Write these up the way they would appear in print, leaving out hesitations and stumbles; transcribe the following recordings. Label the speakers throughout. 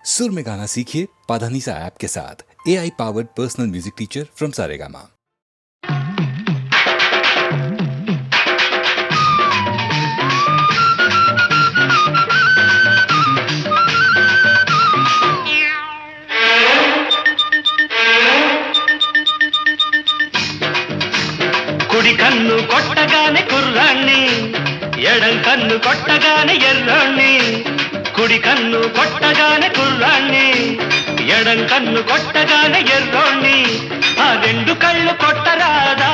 Speaker 1: सुर में गाना सीखिए पाधानीसा ऐप के साथ। AI powered personal music teacher from Saregama.
Speaker 2: కుడి కన్ను కొట్టగానే కుర్రాణ్ణి, ఎడం కన్ను కొట్టగానే ఎర్రాణ్ణి. కుడి కన్ను కొట్టగానే కుర్రాణ్ణి, ఎడం కన్ను కొట్టగానే ఎర్రోణ్ణి. ఆ రెండు కళ్ళు కొట్టరాదా,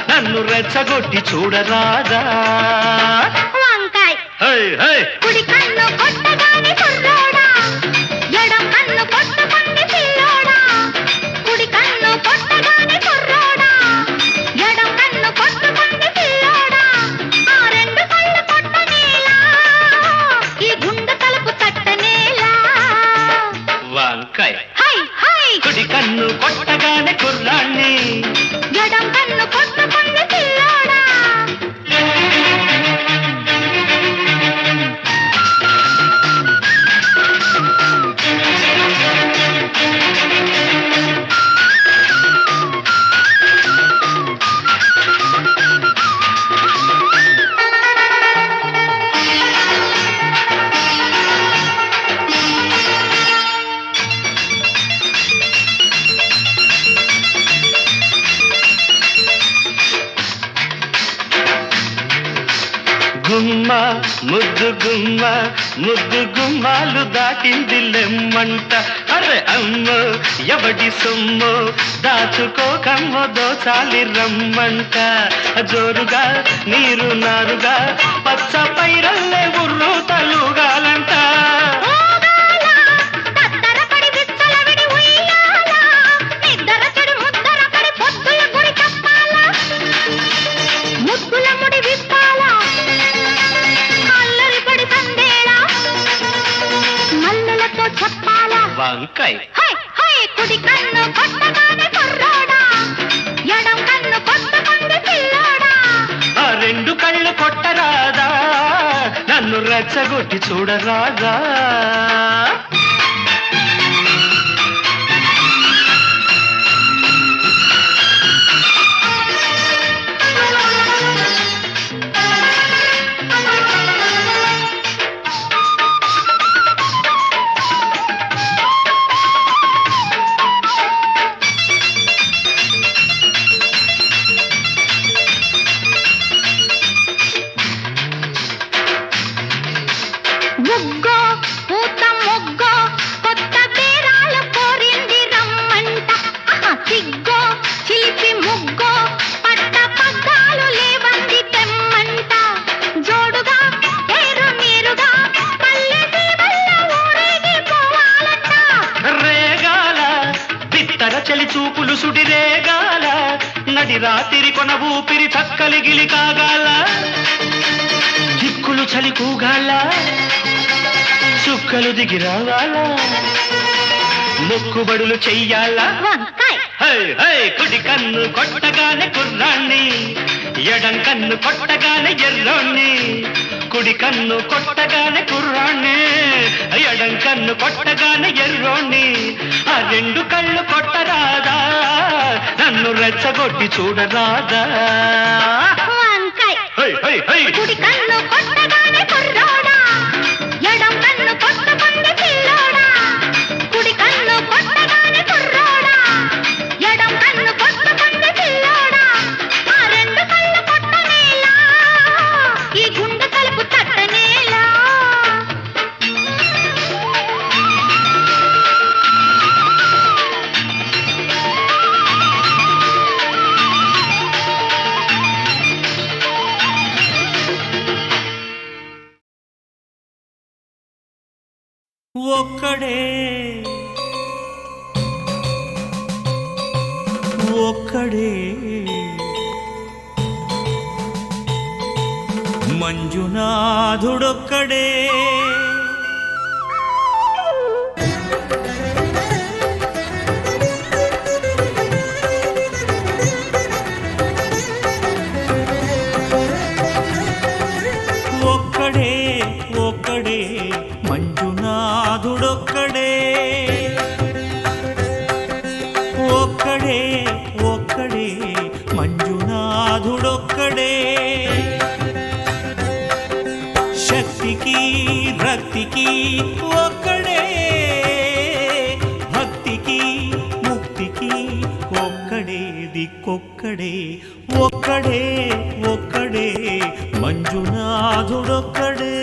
Speaker 2: నన్ను రెచ్చగొట్టి చూడరాదా.
Speaker 3: వంకాయ్
Speaker 2: హై హై
Speaker 3: కుడి కన్ను కొట్టగానే కుర్రోడా, ఎడం కన్ను కొట్టకుంది పిల్లోడా. కుడి కన్ను కొట్టగానే కుర్రోడా, ఎడం కన్ను కొట్టకుంది పిల్లోడా. ఆ రెండు కళ్ళు కొట్టనేలా, ఈ గుండె తలుపు తట్టనేలా.
Speaker 2: వంకాయ
Speaker 3: హై హై
Speaker 2: కుడి కన్ను కొట్టగానే కుర్రాణ్ణి.
Speaker 3: ఎడం కన్ను కొట్టకుంది పిల్లోడా.
Speaker 2: గుమ్మ ముద్దు గుమ్మ, ముద్దు గుమ్మాలు దాటింది లెమ్మంట. అరే అమ్మో ఎవడి సొమ్మో, దాచుకోకమ్మో దోచాలి రమ్మంట. జోరుగా నీరు నారుగా, పచ్చ పైరల్లే ఉర్రు తలుగాలంట.
Speaker 3: తత్తరపడి విచ్చలవిడి ఉయ్యాల, నిద్దర చెడు ముద్దరపడి పొద్దుల గురి చెప్పాల. ముద్దుల ముడి విప్పాల, అల్లరిపడి సందేళ, మల్లెలతో చెప్పాల.
Speaker 2: వంకాయ
Speaker 3: హై హై కుడి కన్ను కొట్టగానే కుర్రోడా, ఎడం కన్ను కొట్టకుంది పిల్లోడా.
Speaker 2: ఆ రెండు కళ్ళు కొట్టరాదా, నన్ను రెచ్చగొట్టి చూడరాదా.
Speaker 3: ముగ్గో పూత మొగ్గో, కొత్త బేరాలు కోరింది రమ్మంట. సిగ్గో చిలిపి ముగ్గో, పట్ట పగ్గాలు లేవంది తెమ్మంట. జోడుగా ఏరు నీరుగా, పల్లె సీమల్ల ఊరేగి పోవాలంట.
Speaker 2: రేగాల బిత్తర చలి చూపులు సుడి రేగాల, నడి రాత్రి కొన ఊపిరి చక్కలి గిలి కాగాల. దిక్కులు చలి కూగాల, చుక్కలు దిగి రావాల, మొక్కుబడులు చెయ్యాల.
Speaker 3: వంకాయ్
Speaker 2: హై హై కుడి కన్ను కొట్టగానే కుర్రాణ్ణి, ఎడం కన్ను కొట్టగానే ఎర్రోణ్ణి. కుడి కన్ను కొట్టగానే కుర్రాణ్ణి, ఎడం కన్ను కొట్టగానే ఎర్రోణ్ణి. ఆ రెండు కళ్ళు కొట్టరాదా, నన్ను రెచ్చగొట్టి చూడరాదా.
Speaker 3: వంకాయ్
Speaker 2: హై హై హై
Speaker 3: కుడి కన్ను కొట్టగానే కుర్రోడా, ఎడం కన్ను కొట్టకుంది పిల్లోడా. కుడి కన్ను కొట్టగానే కుర్రోడా, ఎడం కన్ను కొట్టకుంది పిల్లోడా. ఆ రెండు కళ్ళు కొట్టనేలా, ఈ గుండె తలుపు తట్టనేలా.
Speaker 4: ఒక్కడే ఒక్కడే మంజునాథుడొక్కడే. ఒక్కడే మంజునాథుడొక్కడే. ఒక్కడే ఒక్కడే ఒక్కడే మంజునాథుడొక్కడే శక్తికి రక్తికి ఒక్కడే భక్తికి ముక్తికి ఒక్కడే దిక్కొక్కడే ఒక్కడే ఒక్కడే మంజునాథుడొక్కడే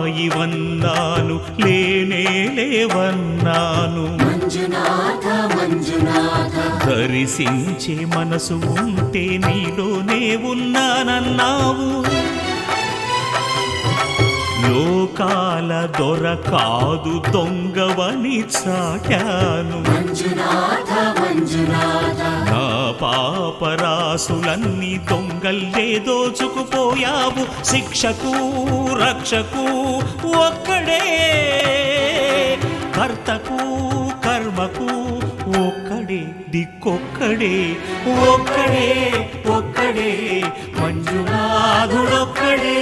Speaker 4: రాయివన్నాను లేనే లేవన్నాను దర్శించే మనసు ఉంటే నీలోనే ఉన్నానన్నావు లోకాల దొర కాదు దొంగవని చాటాను నా పాపరాసులన్నీ దొంగల్లే దోచుకుపోయావు శిక్షకు రక్షకు ఒక్కడే కర్తకు కర్మకు ఒక్కడే దిక్కొక్కడే ఒక్కడే ఒక్కడే మంజునాథుడొక్కడే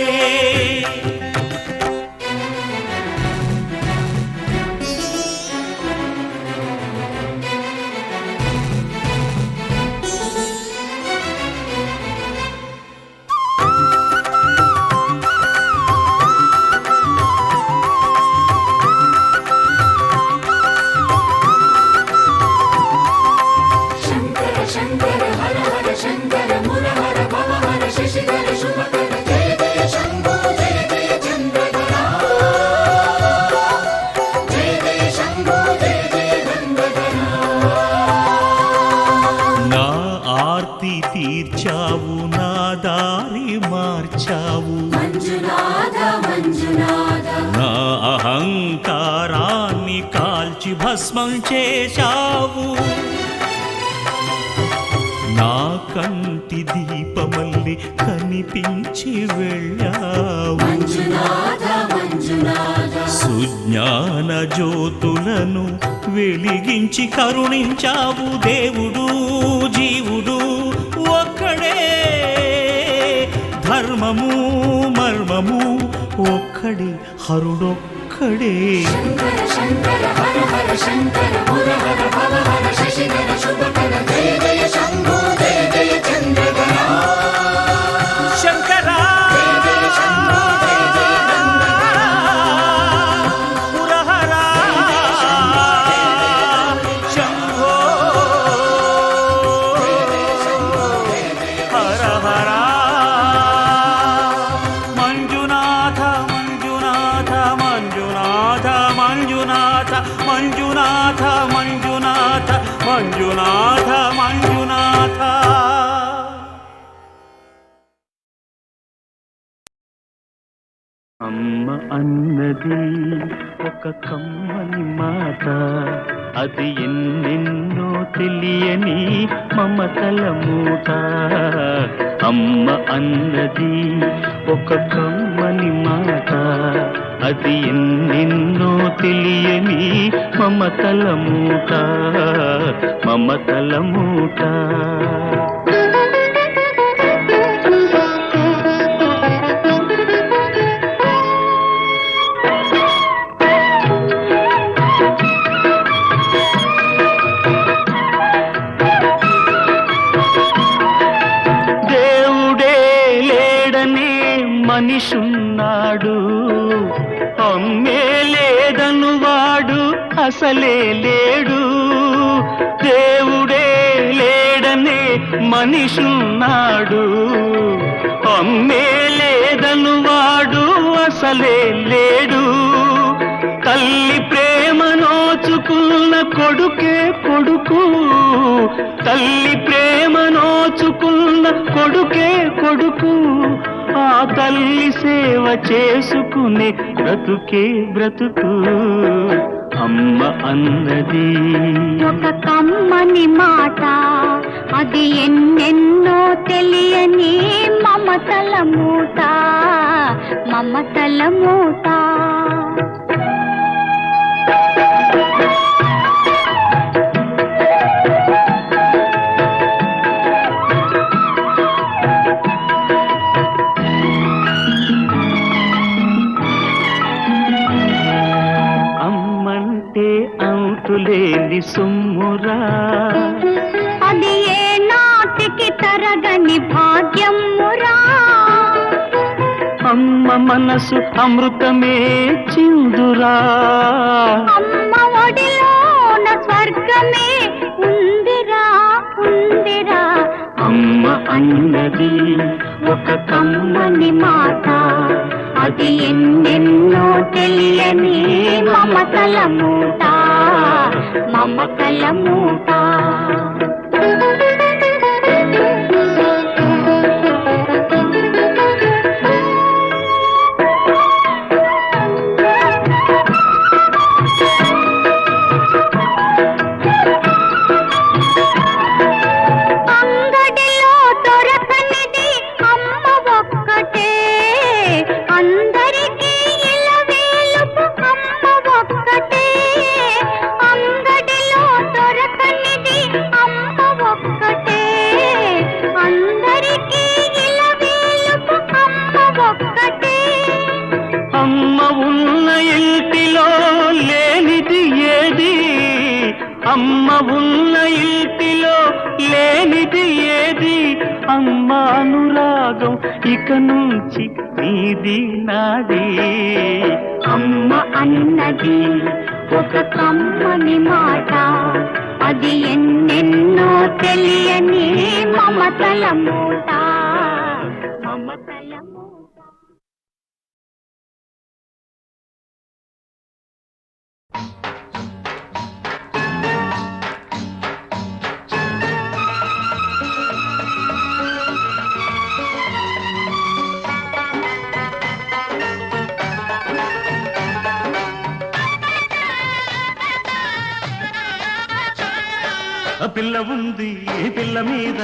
Speaker 4: తీర్చావు నా దారి మార్చావు నా అహంకారాన్ని కాల్చి భస్మం చేశావు నా కంటి దీపమల్లి కనిపించి వెళ్ళావు సుజ్ఞాన జ్యోతులను వెలిగించి కరుణించావు దేవుడు జీవుడు ఒక్కడే ధర్మము మర్మము ఒక్కడే హరుడొక్కడే శంకరా పురహరా శంభో హర హర మంజునాథ మంజునాథ మంజునాథ మంజునాథ మంజునాథ మంజునాథ మంజునాథ మంజునాథ అమ్మ అన్నది ఒక కమ్మని మాట అది ఎన్నెన్నో తెలియని మమతల మూట అమ్మ అన్నది ఒక కమ్మని మాట అది ఎన్నెన్నో తెలియని మమతల మూట మమతల మూట మనిషున్నాడు అమ్మే లేదను వాడు అసలే లేడు దేవుడే లేడనే మనిషున్నాడు అమ్మే లేదను వాడు అసలే లేడు తల్లి ప్రేమ నోచుకున్న కొడుకే కొడుకు తల్లి ప్రేమ నోచుకున్న కొడుకే కొడుకు ఆ తల్లి సేవ చేసుకునే బ్రతుకే బ్రతుకు అమ్మ అన్నది
Speaker 3: ఒక కమ్మని మాట, అది ఎన్నెన్నో తెలియని మమతల మూట, మమతల మూట.
Speaker 4: అమ్మంటే అంతులేని సొమ్మురా,
Speaker 3: అది ఏ నాటికి తరగని భాగ్యమురా.
Speaker 4: అమ్మ మనసు అమృతమే చిందురా,
Speaker 3: అమ్మ ఒడిలోన స్వర్గమే ఉందిరా, ఉందిరా.
Speaker 4: అమ్మ అన్నది
Speaker 3: ఒక కమ్మని మాట, అది ఎన్నెన్నో తెలియని మమతల మూట, మమతల మూట. అంగడిలో దొరకనిది అమ్మ ఒక్కటే, అందరికీ ఇలవేలుపు అమ్మ ఒక్కటే. అంగడిలో దొరకనిది అమ్మ ఒక్కటే, అందరికీ ఇలవేలుపు అమ్మ ఒక్కటే.
Speaker 4: అమ్మ ఉన్న ఇంటిలో లేనిది ఏది, అమ్మ ఉన్న ఇంటిలో లేనిది ఏది. అమ్మ అనురాగం ఇక నుంచి నీది నాది.
Speaker 3: అమ్మ అన్నది ఒక కమ్మని మాట, అది ఎన్నెన్నో తెలియని మమతల మూట, మమతల మూట.
Speaker 4: పిల్ల ఉంది, పిల్ల మీద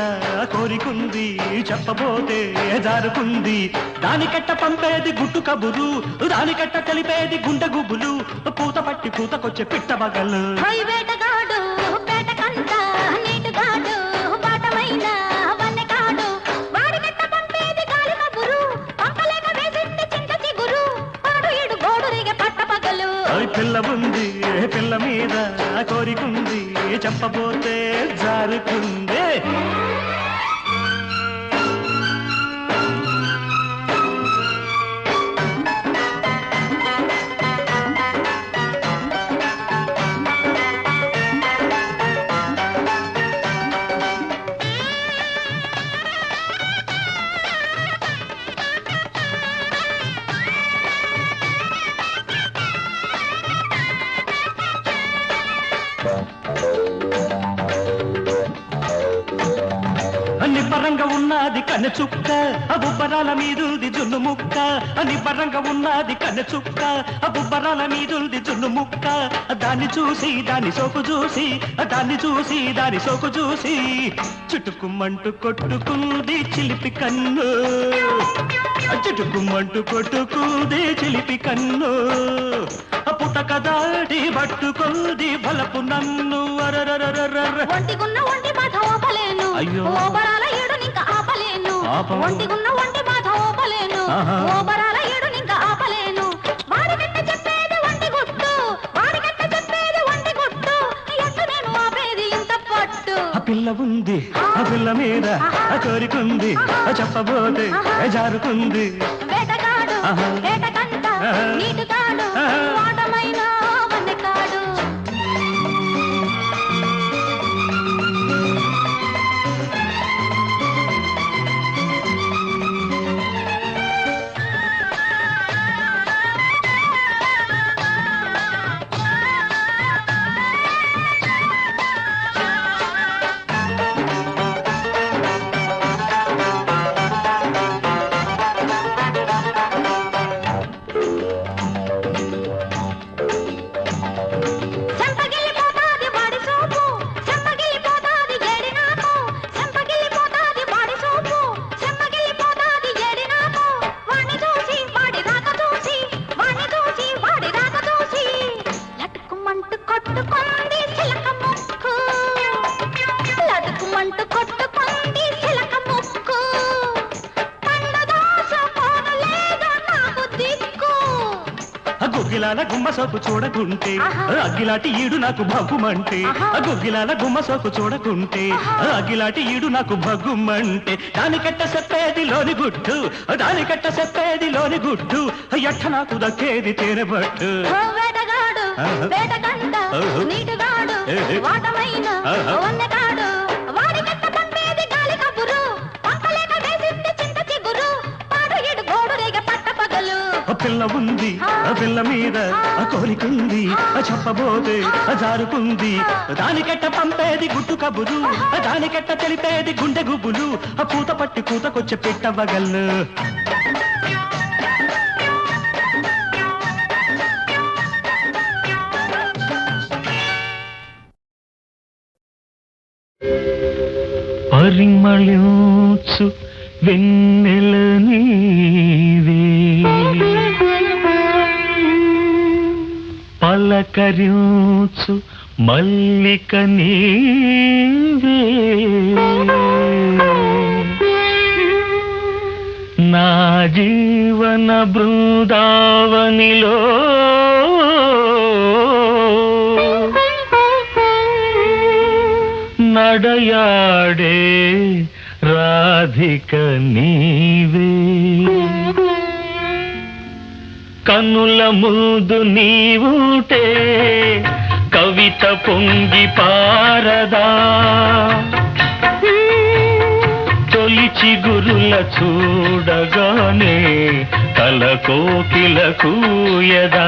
Speaker 4: కోరికుంది, చెప్పబోతే జారుకుంది. దానికట్ట పంపేది గుట్టు కబురు, దానికట్ట కలిపేది గుండె గుబులు. పూత పట్టి పూతకొచ్చే పిట్ట బగలు.
Speaker 3: వేటగాడు పేటకంట నీటుగాడు, బాటమైన వన్నెకాడు. వాడికట్ట పంపేది గాలి కబురు, పంపలేక వేసింది చింత చిగురు. పాడు ఏడు గోడురిగే పట్ట పగలు.
Speaker 4: పిల్ల ఉంది, పిల్ల మీద కోరికుంది, చెప్పబోతే జారుకుంది. నిబ్బరంగా ఉన్నది కన్నె చుక్క, బుబ్బరాల మీదుంది జున్ను ముక్క. నిబ్బరంగా ఉన్నది కన్నె చుక్క, బుబ్బరాల మీదుంది జున్ను ముక్క. దాన్ని చూసి దాని సోకు చూసి, దాన్ని చూసి దాని సోకు చూసి, చుట్టుకుమ్మంటూ కొట్టుకుంది చిలిపి కన్ను, చుట్టుకుమ్మంటూ కొట్టుకుంది చిలిపి కన్ను. పుటక దాడి పట్టుకుంది బలపు నన్ను.
Speaker 3: ఒంటిగున్న ఒంటి బాధ ఓపలేను,
Speaker 4: అయ్యో.
Speaker 3: ఓబరాల ఏడు నింక ఆపలేను. ఒంటిగున్న ఒంటి బాధ ఓపలేను, ఓబరాల ఏడు నింక ఆపలేను. వాడికట్ట చెప్పేది ఒంటి గుట్టు, వాడికట్ట చెప్పేది ఒంటి గుట్టు. ఎట్ట నేను ఆపేది ఇంత పట్టు.
Speaker 4: ఆ పిల్ల ఉంది, ఆ పిల్ల మీద కోరికుంది, చెప్పబోతే జారుకుంది.
Speaker 3: వేటగాడు వేటకంట నీటుగాడు, వాటమైన వన్నెకాడు.
Speaker 4: గుగ్గిలాల గుమ్మ సోకు చూడకుంటే అగ్గిలాటి ఈడు నాకు భగ్గుమంటే గుగ్గిలాల గుమ్మ సోకు చూడకుంటే అగ్గిలాటి ఈడు నాకు భగ్గుమంటే దానికట్ట చెప్పేది లోని గుడ్డు దానికట్ట చెప్పేది లోని గుడ్డు ఎట్ట నాకు దక్కేది తేనెబట్టు
Speaker 3: వేటగాడు వేటగంట నీటిగాడు వాటమైన వన్నెగాడు వాడికట్ట పంపేది గాలి కబురు పంపలేక వేసింది చింత చిగురు పాడు ఇడు గోడు రేగ పట్ట పగలు
Speaker 4: పిల్ల ఉంది పిల్ల మీద కోరికుంది చెప్పబోతే జారుకుంది దానికెట్ట పంపేది గుట్టు కబురు దానికెట్ట తెలిపేది గుండె గుబులు పూత పట్టి కూతకొచ్చే పెట్టవగల్లు పరిమళించు వెన్నెల నీవే పలకరించు మల్లిక నీవే నా జీవన బృందావనిలో నడయాడే రాధిక నీవే కన్నుల ముందు నీవుటే కవిత పొంగి పారదా తొలి చిగురుల చూడగానే తల కోకిల కూయదా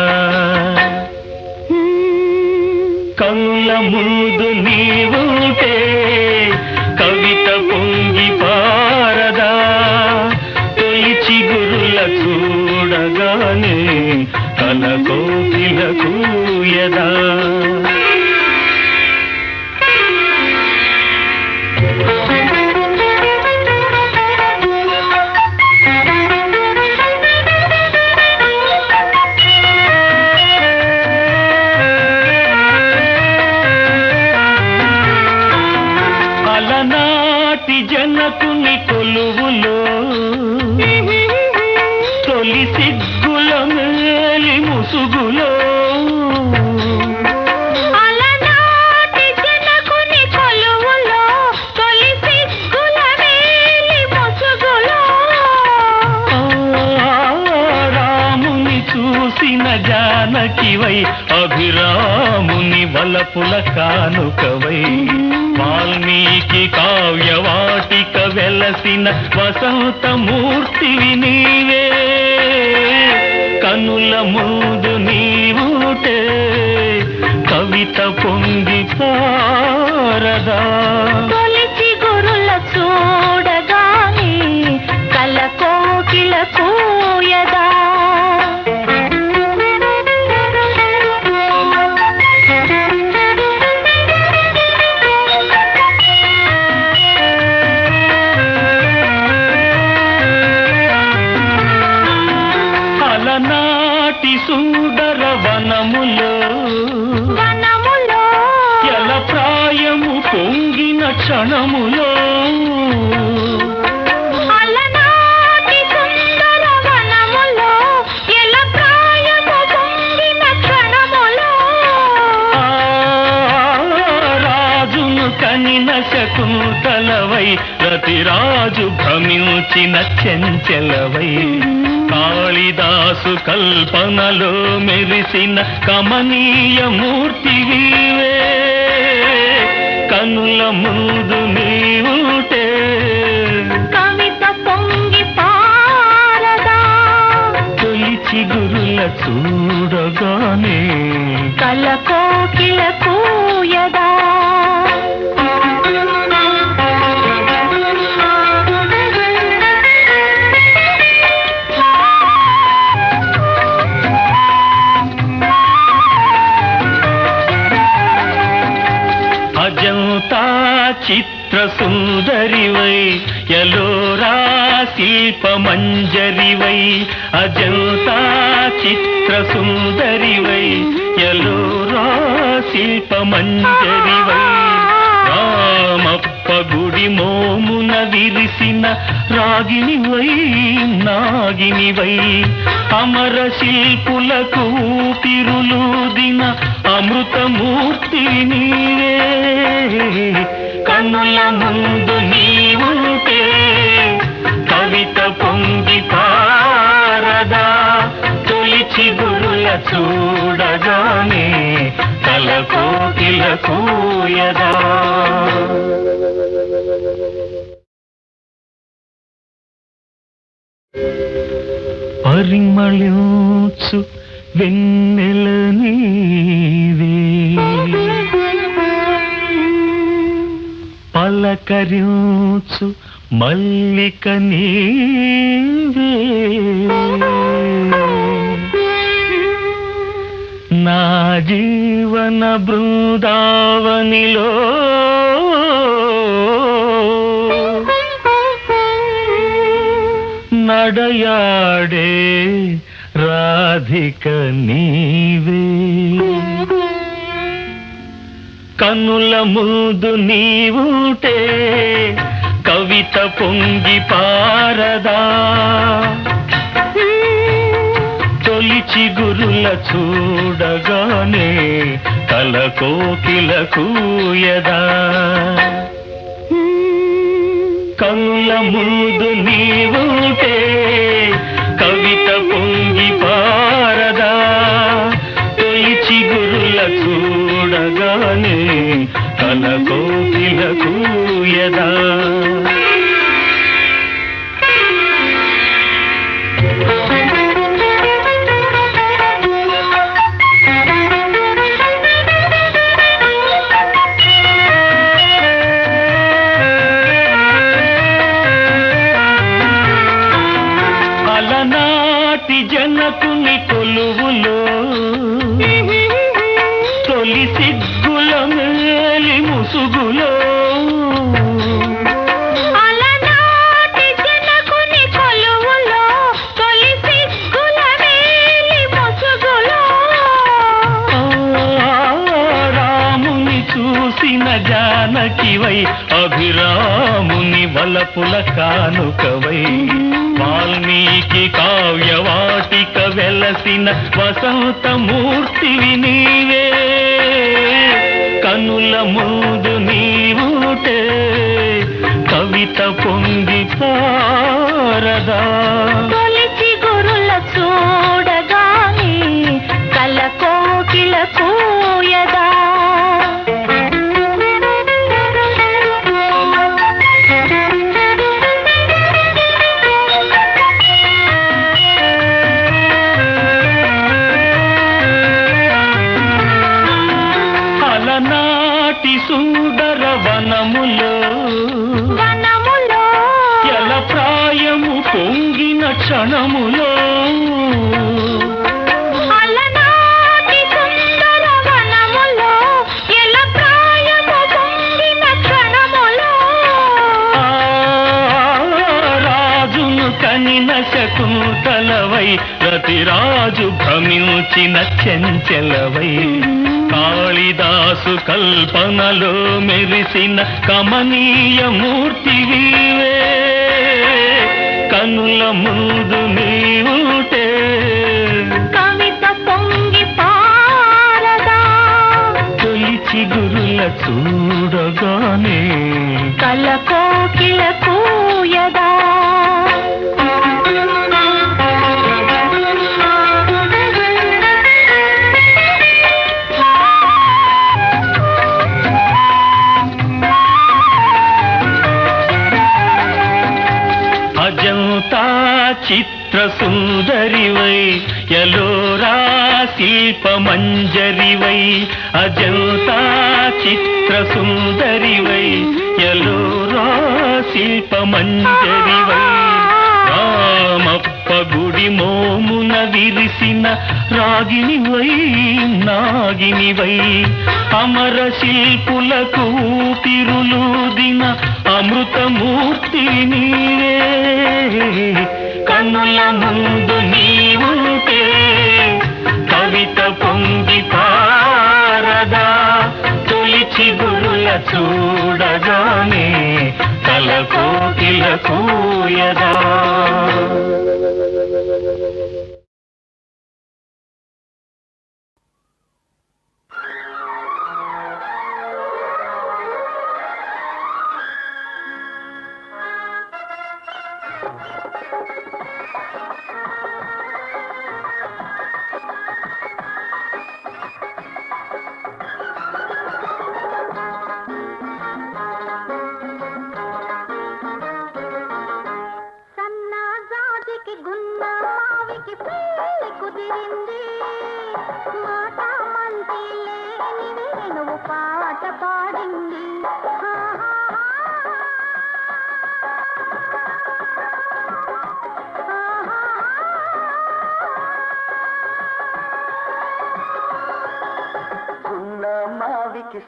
Speaker 4: కన్నుల ముందు నీవుటే కవిత పొంగి పారదా తొలి చిగురుల చూడగానే తల కోకిల కూయదా జనకుని కొలువులో తొలి సిగ్గుల మేలి ముసుగులో
Speaker 3: అలనాటి జనకుని కొలువులో తొలి సిగ్గుల మేలి ముసుగులో
Speaker 4: రాముని చూసిన జానకివై అభిరాముని వలపుల కానుకవై వాల్మీకి కావ్యవాటిక వెలసిన వసంతమూర్తివి నీవే కనుల ముందు నీవుటే కవిత పొంగి పారదా
Speaker 3: తొలి చిగురుల చూడగానే కల కోకిల కూయదా
Speaker 4: అలనాటి సుందర వనములో ఎల ప్రాయము పొంగిన క్షణములో
Speaker 3: అలనాటి సుందర వనములో ఎల ప్రాయము పొంగిన క్షణములో
Speaker 4: రాజును కనిన శకుంతలవై రతిరాజు భ్రమించిన చెంచెలవై కాళిదాసు కల్పనలో మెరిసిన కమనీయ మూర్తివీవే కనుల ముందు నీవుటే
Speaker 3: కవిత పొంగి పారదా
Speaker 4: తొలి చిగురుల చూడగానే
Speaker 3: కల కోకిల కూయదా
Speaker 4: అజంతా చిత్ర సుందరివై యలోరా శిల్ప మంజరివై అజంతా చిత్ర సుందరివై యలోరా శిల్ప మంజరివై రామప్ప గుడి గుడి మోమున విరిసిన రాగినివై నాగినివై అమర శిల్పులకు ఊపిరులూదిన అమృతమూర్తి నీవే కన్నుల ముందు నీవుంటే కవిత పొంగి పారదా తొలిచి గురుల చూడగానే తల కోకిల కూయదా పరిమళించు వెన్నెల నీవే పలకరించు మల్లిక నీవే నా జీవన బృందావనిలో నడయాడే రాధిక నీవే కన్నుల ముందు నీవుంటే కవిత పొంగి పారదా తొలిచి గురుల చూడగానే తల కోకిల కూయదా కన్నుల ముందు నీవుంటే కవిత పొంగి పారదా తొలిచి గురుల చూడగానే తల కోకిల కూయదా జనకుని కొలువులో తొలి సిగ్గుల మేలి ముసుగులో
Speaker 3: అలనాటి జనకుని కొలువులో తొలి సిగ్గుల మేలి ముసుగులో
Speaker 4: రాముని చూసిన జానకివై అభిరాముని వలపుల కానుకవై వాల్మీకి కావ్యవాటిక వెలసిన వసంతమూర్తివి నీవే కన్నుల ముందు నీవుటే కవిత పొంగి పారదా
Speaker 3: తొలిచి గురుల చూడగానే కల కోకిల కూయదా
Speaker 4: సుందర వనములో ఎల ప్రాయము పొంగిన క్షణములో
Speaker 3: అలనాటి సుందర వనములో ఎల ప్రాయము పొంగిన క్షణములో
Speaker 4: రాజును కనిన శకుంతలవై రతిరాజు భ్రమించిన చెంచెలవై కాళిదాసు కల్పనలో మెరిసిన కమనీయ మూర్తివీవే కన్నుల ముందు నీవుటే
Speaker 3: కవిత పొంగి పారదా
Speaker 4: తొలిచి గురుల చూడగానే
Speaker 3: కల కోకిల కూయదా
Speaker 4: అజంతా చిత్ర సుందరివై ఎలోరా శిల్ప మంజరివై అజంతా చిత్ర సుందరివై ఎలోరా శిల్ప మంజరివై రామప్ప గుడి మోమున విరిసిన రాగినివై నాగినివై అమర శిల్పులకు ఊపిరులూదిన అమృతమూర్తి నీవే కన్నుల ముందు నీవుంటే కవిత పొంగి పారదా తొలిచి గురుల
Speaker 2: చూడగానే తల కోకిల కూయదా.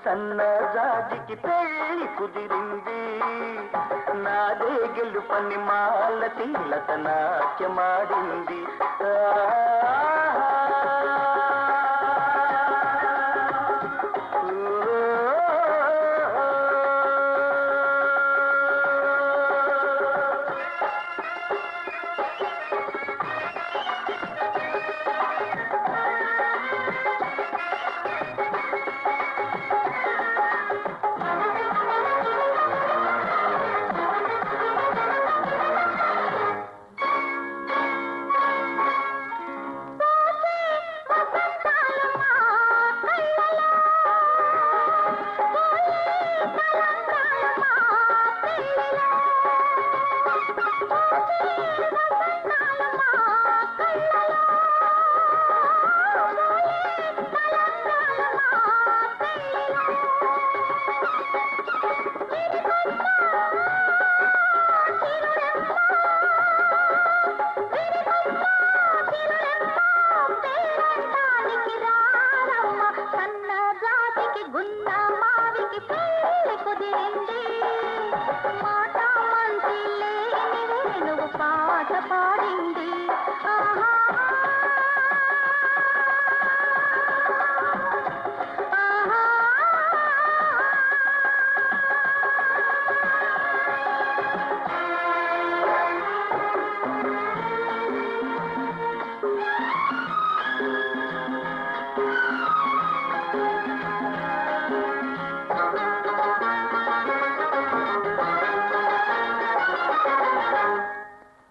Speaker 5: సన్న జాజికి పెళ్లి కుదిరింది నాదే గెలుపని మాల తీలత నాట్యమాడింది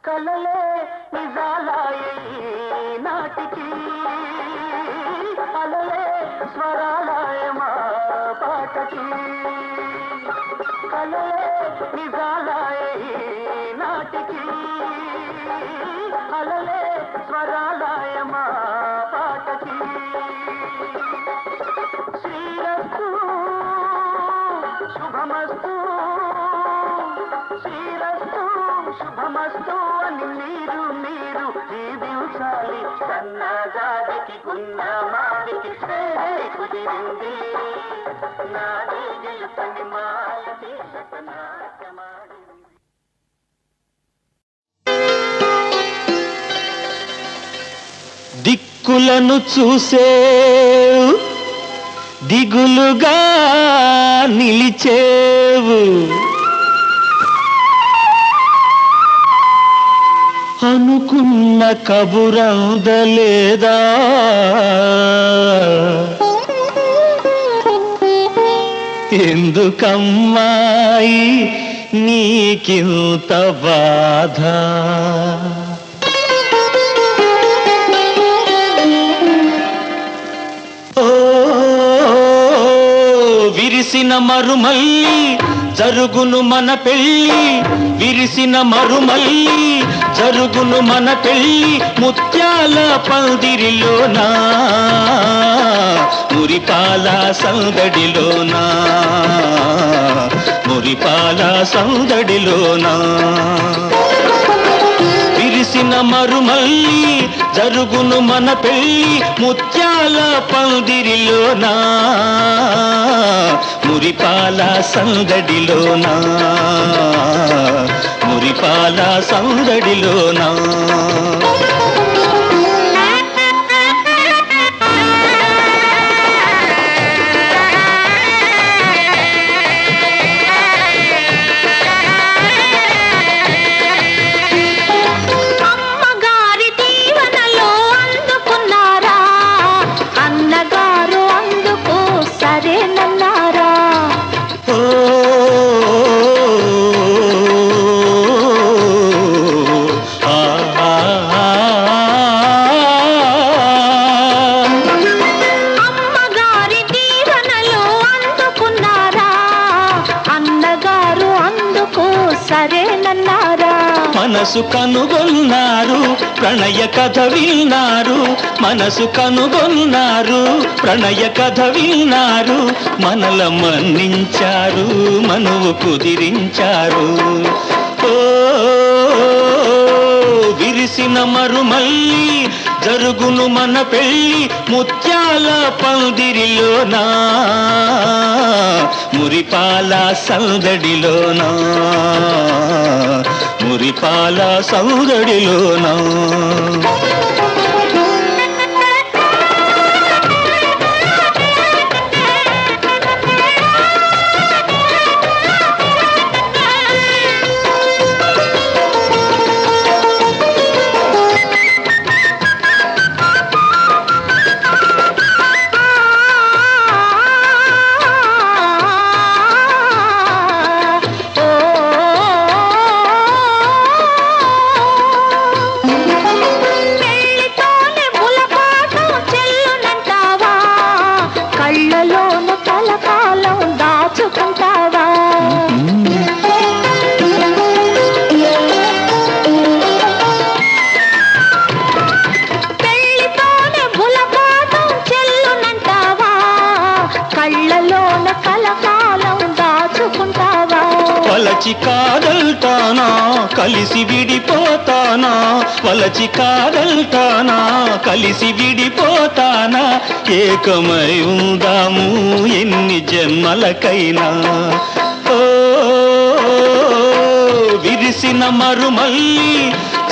Speaker 5: కలలే నిజాలాయి నాటికి అలలే స్వరాలాయ మా పాటకి కలలే నిజాలాయి నాటికి అలలే స్వరాలాయ మా పాటకి శ్రీరస్తు శుభమస్తు శ్రీరస్తు శుభమస్తు అని మీరు మీరు జీవించాలి సన్నజాజికి గున్న మావికి కుదిరింది నాది గెలుపని మాల తీలత నాట్యమాడింది.
Speaker 4: దిక్కులను చూసే దిగులుగా నిలిచేవు అనుకున్న కబురందలేదా ఎందుకమ్మాయి నీకింత బాధ విరిసిన మరుమల్లి జరుగును మన పెళ్ళి విరిసిన మరుమల్లి జరుగును మన పెళ్ళి ముత్యాల పందిరిలోనా మురిపాల సందడిలోనా మురిపాల సందడిలోనా విరిసిన మరుమల్లి జరుగును మన పెళ్ళి ముత్యాల పందిరిలోనా మురిపాల సందడిలోనా మురిపాల సందడిలోనా
Speaker 3: వింటారా
Speaker 4: మనసు కనుగొన్నారు ప్రణయ కథ విన్నారు మనసు కనుగొన్నారు ప్రణయ కథ విన్నారు మనల మన్నించారు మనువు కుదిరించారు ఓ విరిసిన మరుమల్లి జరుగును మన పెళ్ళి ముత్యాల పందిరిలోనా మురిపాల సందడిలోనా మురిపాల సందడిలోనా
Speaker 3: పెళ్ళితోనే బులపాటం చెల్లునంటావా కళ్ళలోన కలకాలం దాచుకుంటావా పెళ్ళితోనే బులపాటం చెల్లునంటావా కళ్ళలోన కలకాలం దాచుకుంటావా
Speaker 4: వలచి కాదల్తానా కలిసి విడిపోతానా వలచి కాదల్తానా కలిసి విడిపోతానా ఏకమై ఉందాము ఎన్ని జన్మలకైనా ఓ విరిసిన మరుమల్లి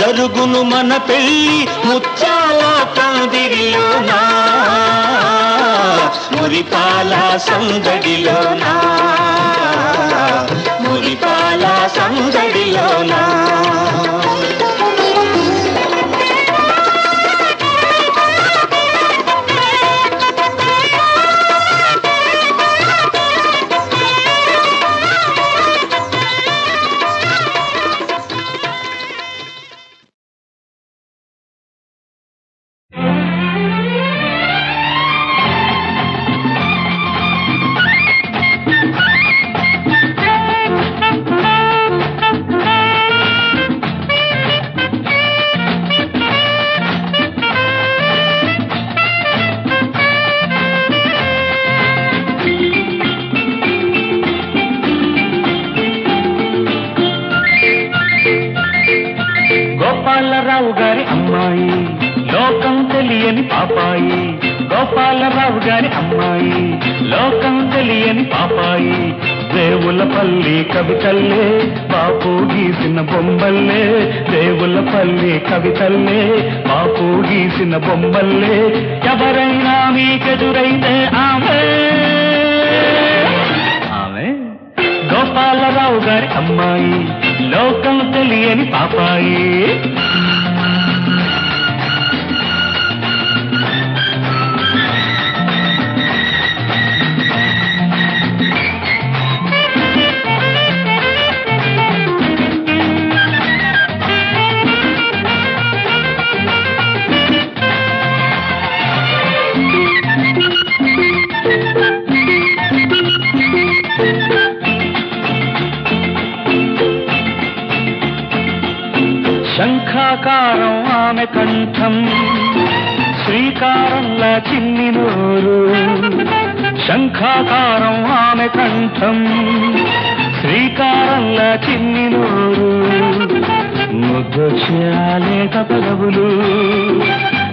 Speaker 4: జరుగును మన పెళ్ళి ముత్యాల పందిరిలోనా మురిపాల సందడిలోనా మురిపాల సందడిలోనా గోపాలరావు గారి అమ్మాయి లోకం తెలియని పాపాయి గోపాలరావు గారి అమ్మాయి లోకం తెలియని పాపాయి దేవులపల్లి కవితల్లే బాపు గీసిన బొమ్మల్లే దేవులపల్లి కవితల్లే బాపు గీసిన బొమ్మల్లే ఎవరైనా మీకెదురైతే ఆమె ఆమె గోపాలరావు గారి అమ్మాయి లోకం తెలియని పాపాయి శంఖాకారం ఆమె కంఠం శ్రీకారంలా చిన్ని నోరు శంఖాకారం ఆమె కంఠం శ్రీకారంలా చిన్ని నోరు ముద్దొచ్చేలేత పదవులు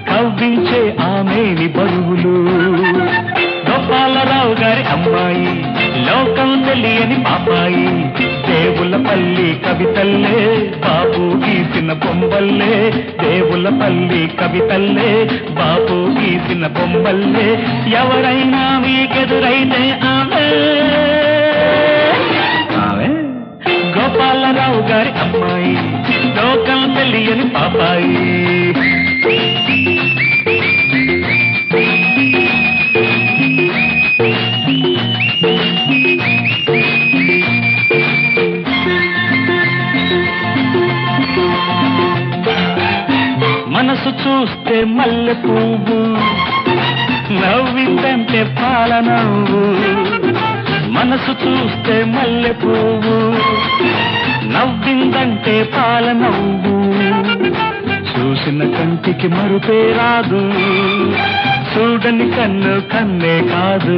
Speaker 4: కవ్వించే ఆమెని బరువులు గోపాలరావు గారి అమ్మాయి లోకం తెలియని పాపాయి దేవులపల్లి కవితల్లే బాబు గీసిన బొమ్మల్లే దేవులపల్లి కవితల్లే బాబు గీసిన బొమ్మల్లే ఎవరైనా మీకెదురైతే ఆమె ఆమె గోపాలరావు గారి అమ్మాయి లోకం తెలియని పాపాయి మనసు చూస్తే మల్లె పువ్వు నవ్విందంటే పాల నవ్వు మనసు చూస్తే మల్లె పువ్వు నవ్విందంటే పాల నవ్వు, చూసిన కంటికి మరుపే రాదు, చూడని కన్ను కన్నే కాదు.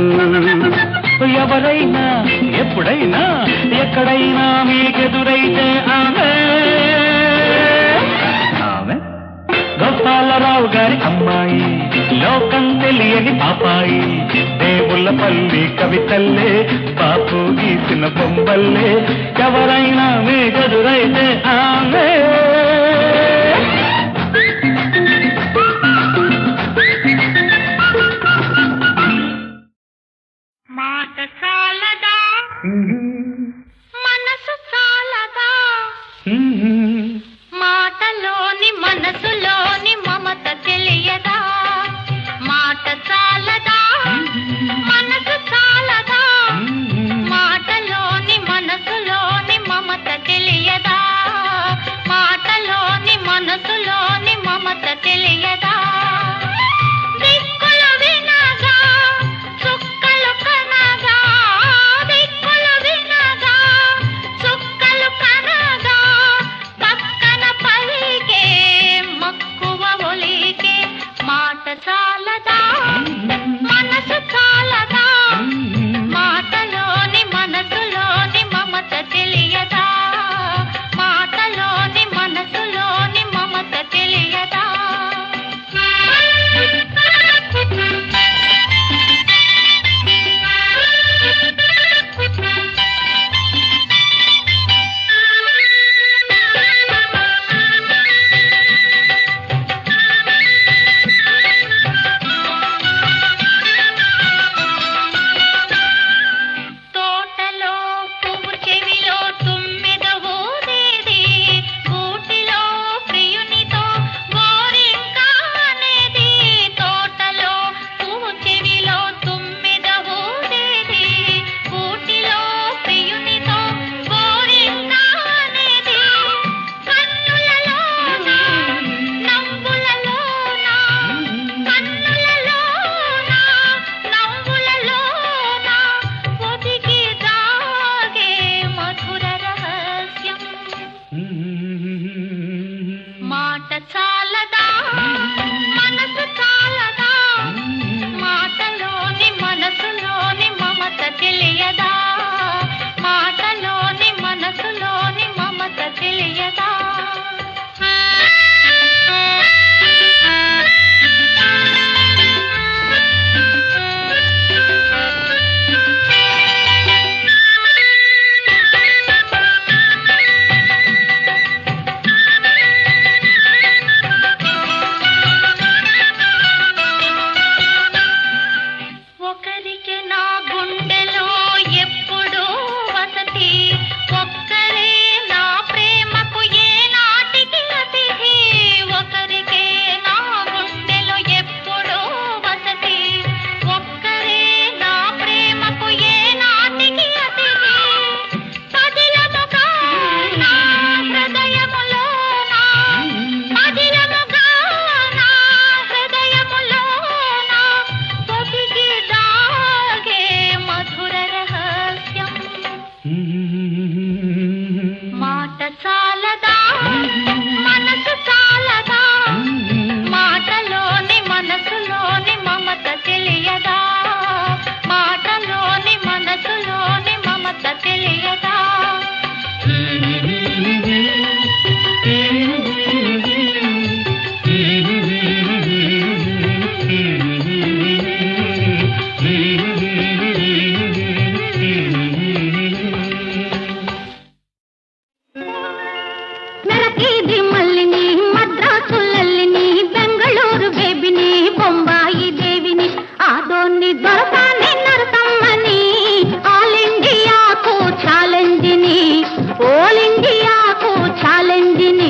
Speaker 4: ఎవరైనా ఎప్పుడైనా ఎక్కడైనా మీకెదురైతే ఆమె ఆమె గోపాలరావు గారి అమ్మాయి, లోకం తెలియని పాపాయి, దేవుళ్ళపల్లి కవితల్లే, బాపు గీసిన బొమ్మల్లే, ఎవరైనా మీకెదురైతే ఆమె.
Speaker 3: మాట చాలదా మనసు చాలదా, మాటలోని మనసులోని మమత తెలియదా. మాట చాలదా మనసు చాలదా, మాటలోని మనసులోని మమత తెలియదా. మాటలోని మనసులోని మమత తెలియదా. దిక్కులు వినగా చుక్కలు కనగా, దిక్కులు వినగా చుక్కలు కనగా, పక్కన పలికే మక్కువ ఒలికే. మాట చాలదా మనసు చాలదా, మాటలోని మనసులోని మమత తెలియదా. మాటలోని మనసులోని మమత తెలియదా. తోటలో పువ్వు చెవిలో తుమ్మెద ఊదేది, గూటిలో ప్రియునితో గోరింకా అనేది. తోటలో పువ్వు చెవిలో తుమ్మెద ఊదేది, గూటిలో ప్రియునితో గోరింకా అనేది. కన్నులలోన నవ్వులలోన, కన్నులలోన నవ్వులలోన ఒదిగి దాగే మధుర రహస్యం. మాట చాలదా మనసు చాలదా, మాటలోని మనసులోని మమత తెలియదా. మాటలోని మనసులోని మమత తెలియదా. ఒకరికి నా గుండెలో ఎప్పుడూ వసతి, ఒక్కరే నా ప్రేమకు ఏనాటికి అతిథి. ఒకరికే నా గుండెలో ఎప్పుడూ వసతి, ఒక్కరే నా ప్రేమకు ఏనాటికి అతిథి. పదిలముగా నా హృదయములోన, పదిలముగా నా హృదయములోన ఒదిగి దాగే మధుర రహస్యం. మాట చాలదా మనసు చాలదా, మాటలోని మనసులోని మమత తెలియదా. మాటలోని మనసులోని మమత తెలియదా. మెరకేది మల్లిని, మద్రాసు లల్లిని, బెంగళూరు బేబిని, బొంబాయి దేవిని, ఆదోని దొరసాని నరసమ్మని, ఆల్ ఇండియాకు ఛాలెంజిని, ఓల్ ఇండియాకు ఛాలెంజిని.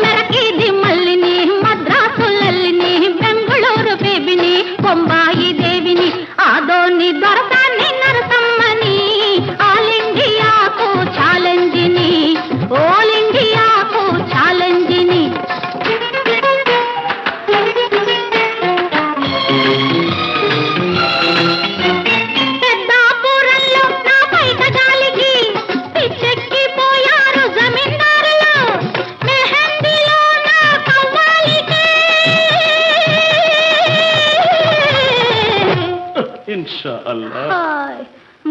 Speaker 3: మెరకేది మల్లిని, మద్రాసు లల్లిని, బెంగళూరు బేబిని, బొంబాయి దేవిని, ఆదోని దొరసాని నరసమ్మని, ఆల్ ఇండియాకు ఛాలెంజిని, ఓల్ ఇండియాకు ఛాలెంజ్.
Speaker 4: అల్లా
Speaker 3: హాయ్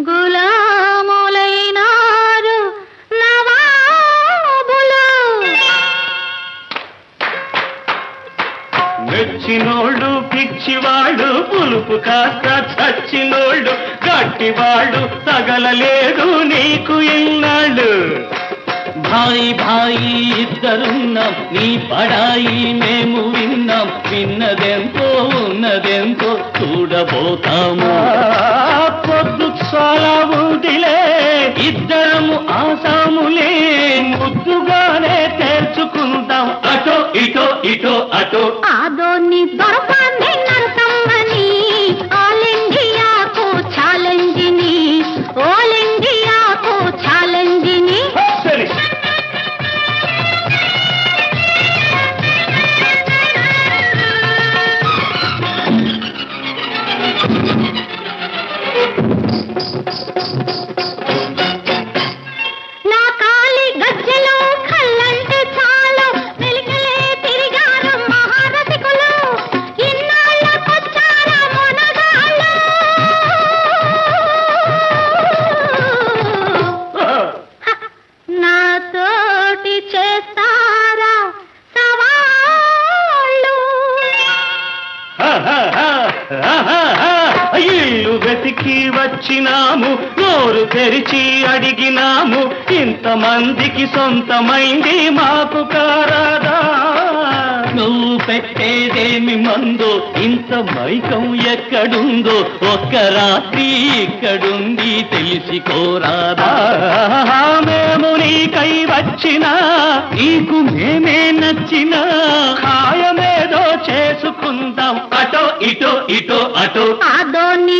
Speaker 3: గులాములైనారు నవాబులు
Speaker 4: మెచ్చినోళ్ళు పిచ్చివాడు పులుపు కాస్త చచ్చినోళ్ళు గట్టివాడు తగలలేదు నీకు ఇన్నాళ్ళు భాయి భాయి ఇద్దరున్నాం నీ పడాయి మేము విన్నాం విన్నదెంతో ఉన్నదెంతో చూడబోతాము పొద్దు చాలా ఉందిలే ఇద్దరము ఆసాములే ముద్దుగానే తెరుచుకుందాం అటో ఇటో ఇటో అటో
Speaker 3: ఆదోని దొరపాన్ని నరసమ్మని ఆల్ ఇండియాకు ఛాలెంజిని ఆల్ ఇండియాకు ఛాలెంజిని
Speaker 4: సరే
Speaker 3: నా కాలి గజ్జెలో కళ్ళంటే చాలు వెలికలే తిరిగారు మహారసికులు ఇన్నాళ్ళకొచ్చారా మొనగాళ్ళు నాతోటి చేస్తారా సవాళ్ళు
Speaker 4: ఇల్లు వెతికి వచ్చినాము నోరు తెరిచి అడిగినాము ఇంతమందికి సొంతమైంది మాకు కారాదా నువ్వు పెట్టేదేమి మందో ఇంత మైకం ఎక్కడుందో ఒక్క రాత్రి ఇక్కడుంది తెలిసికోరాదా మేము నీకై వచ్చినా నీకు మేమే నచ్చినా ఖాయమేదో చేసుకుందాం అటో ఇటో ఇటో అటో
Speaker 3: ఆదోని